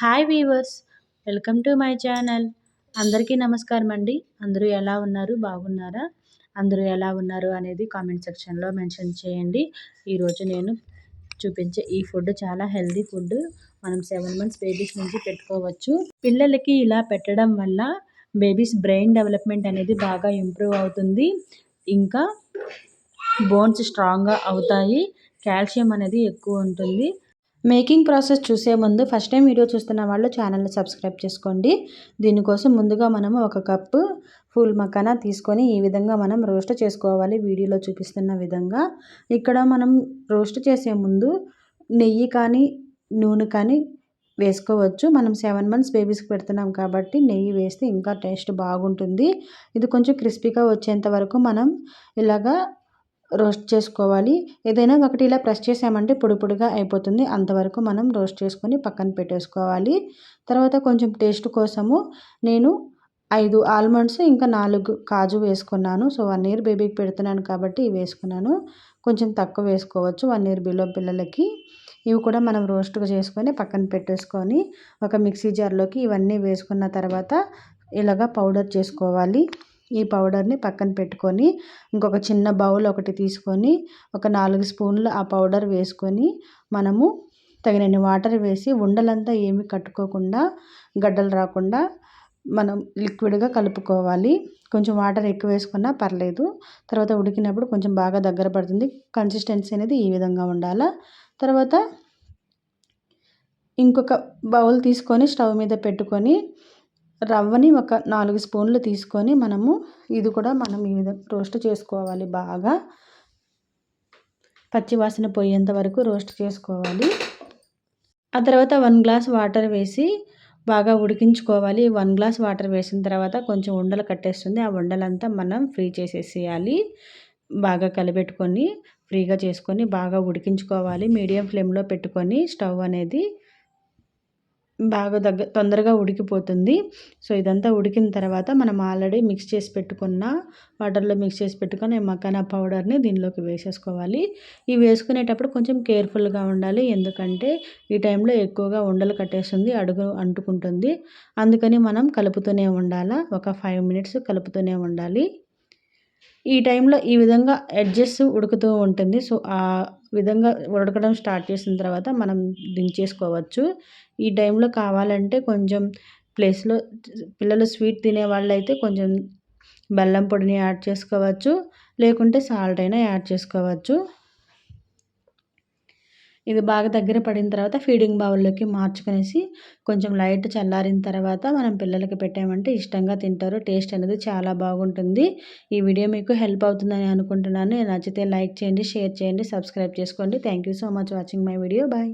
Hi weavers, welcome to my channel. అందరికీ నమస్కారం అండి. అందరూ ఎలా ఉన్నారు? బాగున్నారా? అందరూ ఎలా ఉన్నారు అనేది కామెంట్ సెక్షన్లో మెన్షన్ చేయండి. ఈరోజు నేను చూపించే ఈ ఫుడ్ చాలా హెల్దీ ఫుడ్. మనం 7 మంత్స్ బేబీస్ నుంచి పెట్టుకోవచ్చు. పిల్లలకి ఇలా పెట్టడం వల్ల బేబీస్ బ్రెయిన్ డెవలప్మెంట్ అనేది బాగా ఇంప్రూవ్ అవుతుంది. ఇంకా బోన్స్ స్ట్రాంగ్గా అవుతాయి. కాల్షియం అనేది ఎక్కువ ఉంటుంది. మేకింగ్ ప్రాసెస్ చూసే ముందు ఫస్ట్ టైం వీడియో చూస్తున్న వాళ్ళు ఛానల్ని సబ్స్క్రైబ్ చేసుకోండి. దీనికోసం ముందుగా మనము 1 కప్పు ఫుల్ మకానా తీసుకొని ఈ విధంగా మనం రోస్ట్ చేసుకోవాలి. వీడియోలో చూపిస్తున్న విధంగా. ఇక్కడ మనం రోస్ట్ చేసే ముందు నెయ్యి కానీ నూనె కానీ వేసుకోవచ్చు. మనం 7 మంత్స్ బేబీస్కి పెడుతున్నాం కాబట్టి నెయ్యి వేస్తే ఇంకా టేస్ట్ బాగుంటుంది. ఇది కొంచెం క్రిస్పీగా వచ్చేంత వరకు మనం ఇలాగా రోస్ట్ చేసుకోవాలి. ఏదైనా ఒకటి ఇలా ప్రెస్ చేసామంటే పొడి పొడిగా అయిపోతుంది. అంతవరకు మనం రోస్ట్ చేసుకొని పక్కన పెట్టేసుకోవాలి. తర్వాత కొంచెం టేస్ట్ కోసము నేను 5 ఆల్మండ్స్ ఇంకా 4 కాజు వేసుకున్నాను. సో 1 ఇయర్ బేబీకి పెడుతున్నాను కాబట్టి ఇవి వేసుకున్నాను. కొంచెం తక్కువ వేసుకోవచ్చు 1 ఇయర్ బిలో పిల్లలకి. ఇవి కూడా మనం రోస్ట్గా చేసుకొని పక్కన పెట్టేసుకొని ఒక మిక్సీ జార్లోకి ఇవన్నీ వేసుకున్న తర్వాత ఇలాగ పౌడర్ చేసుకోవాలి. ఈ పౌడర్ని పక్కన పెట్టుకొని ఇంకొక చిన్న బౌల్ ఒకటి తీసుకొని ఒక 4 స్పూన్లు ఆ పౌడర్ వేసుకొని మనము తగినన్ని వాటర్ వేసి ఉండలంతా ఏమి కట్టుకోకుండా గడ్డలు రాకుండా మనం లిక్విడ్గా కలుపుకోవాలి. కొంచెం వాటర్ ఎక్కువ వేసుకున్నా పర్లేదు. తర్వాత ఉడికినప్పుడు కొంచెం బాగా దగ్గర పడుతుంది. కన్సిస్టెన్సీ అనేది ఈ విధంగా ఉండాలా. తర్వాత ఇంకొక బౌల్ తీసుకొని స్టవ్ మీద పెట్టుకొని రవ్వని ఒక 4 స్పూన్లు తీసుకొని మనము ఇది కూడా మనం ఈ విధంగా రోస్ట్ చేసుకోవాలి. బాగా పచ్చివాసన పోయేంత వరకు రోస్ట్ చేసుకోవాలి. ఆ తర్వాత 1 గ్లాస్ వాటర్ వేసి బాగా ఉడికించుకోవాలి. 1 గ్లాస్ వాటర్ వేసిన తర్వాత కొంచెం ఉండలు కట్టేస్తుంది. ఆ ఉండలంతా మనం ఫ్రీ చేసేసేయాలి. బాగా కలిపెట్టుకొని ఫ్రీగా చేసుకొని బాగా ఉడికించుకోవాలి. మీడియం ఫ్లేమ్లో పెట్టుకొని స్టవ్ అనేది బాగా తొందరగా ఉడికిపోతుంది. సో ఇదంతా ఉడికిన తర్వాత మనం ఆల్రెడీ మిక్స్ చేసి పెట్టుకున్న వాటర్లో మిక్స్ చేసి పెట్టుకున్న మకానా పౌడర్ని దీనిలోకి వేసేసుకోవాలి. ఇవి వేసుకునేటప్పుడు కొంచెం కేర్ఫుల్గా ఉండాలి. ఎందుకంటే ఈ టైంలో ఎక్కువగా ఉండలు కట్టేస్తుంది, అడుగు అంటుకుంటుంది. అందుకని మనం కలుపుతూనే ఉండాలి. ఒక 5 మినిట్స్ కలుపుతూనే ఉండాలి. ఈ టైంలో ఈ విధంగా ఎడ్జెస్ ఉడుకుతూ ఉంటుంది. సో ఆ విధంగా ఉడకడం స్టార్ట్ చేసిన తర్వాత మనం దించేసుకోవచ్చు. ఈ టైంలో కావాలంటే కొంచెం ప్లేస్లో పిల్లలు స్వీట్ తినే వాళ్ళైతే కొంచెం బెల్లం పొడిని యాడ్ చేసుకోవచ్చు. లేకుంటే సాల్ట్ అయినా యాడ్ చేసుకోవచ్చు. ఇది బాగా దగ్గర పడిన తర్వాత ఫీడింగ్ బౌల్లోకి మార్చుకునేసి కొంచెం లైట్ చల్లారిన తర్వాత మనం పిల్లలకి పెట్టామంటే ఇష్టంగా తింటారు. టేస్ట్ అనేది చాలా బాగుంటుంది. ఈ వీడియో మీకు హెల్ప్ అవుతుందని అనుకుంటున్నాను. నచ్చితే లైక్ చేయండి, షేర్ చేయండి, సబ్స్క్రైబ్ చేసుకోండి. Thank you so much watching my video. Bye.